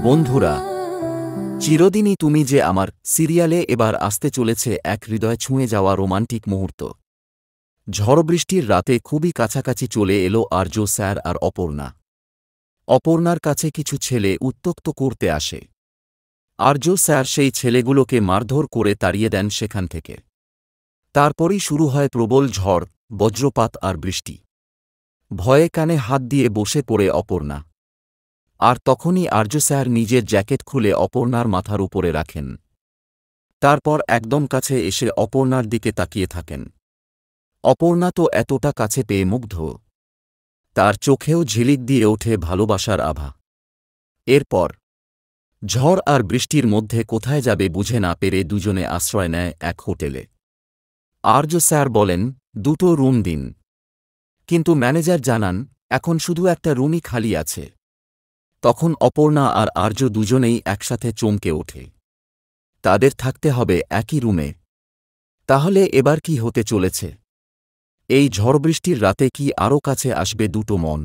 বন্ধুরা, চিরদিনই তুমি যে আমার সিরিয়ালে এবার আসতে চলেছে এক হৃদয় ছুঁয়ে যাওয়া রোমান্টিক মুহূর্ত। ঝড়বৃষ্টির রাতে খুবই কাছাকাছি চলে এলো আর্য স্যার আর অপর্ণা। অপর্ণার কাছে কিছু ছেলে উত্ত্যক্ত করতে আসে। আর্য স্যার সেই ছেলেগুলোকে মারধর করে তাড়িয়ে দেন সেখান থেকে। তারপরই শুরু হয় প্রবল ঝড়, বজ্রপাত আর বৃষ্টি। ভয়ে কানে হাত দিয়ে বসে পড়ে অপর্ণা। আর তখনই আর্য স্যার নিজের জ্যাকেট খুলে অপর্ণার মাথার উপরে রাখেন। তারপর একদম কাছে এসে অপর্ণার দিকে তাকিয়ে থাকেন। অপর্ণা তো এতটা কাছে পেয়ে মুগ্ধ। তার চোখেও ঝিলিক দিয়ে ওঠে ভালোবাসার আভা। এরপর ঝড় আর বৃষ্টির মধ্যে কোথায় যাবে বুঝে না পেরে দুজনে আশ্রয় নেয় এক হোটেলে। আর্য স্যার বলেন, দুটো রুম দিন। কিন্তু ম্যানেজার জানান, এখন শুধু একটা রুমই খালি আছে। তখন অপর্ণা আর আর্য দুজনেই একসাথে চমকে ওঠে। তাদের থাকতে হবে একই রুমে। তাহলে এবার কি হতে চলেছে? এই ঝড়বৃষ্টির রাতে কি আরও কাছে আসবে দুটো মন?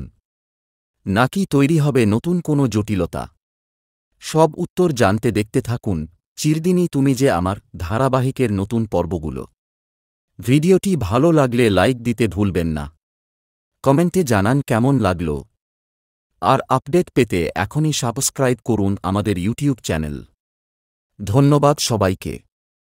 নাকি তৈরি হবে নতুন কোনো জটিলতা? সব উত্তর জানতে দেখতে থাকুন চিরদিনই তুমি যে আমার ধারাবাহিকের নতুন পর্বগুলো। ভিডিওটি ভালো লাগলে লাইক দিতে ভুলবেন না। কমেন্টে জানান কেমন লাগলো। আর আপডেট পেতে এখনই সাবস্ক্রাইব করুন আমাদের ইউটিউব চ্যানেল। ধন্যবাদ সবাইকে।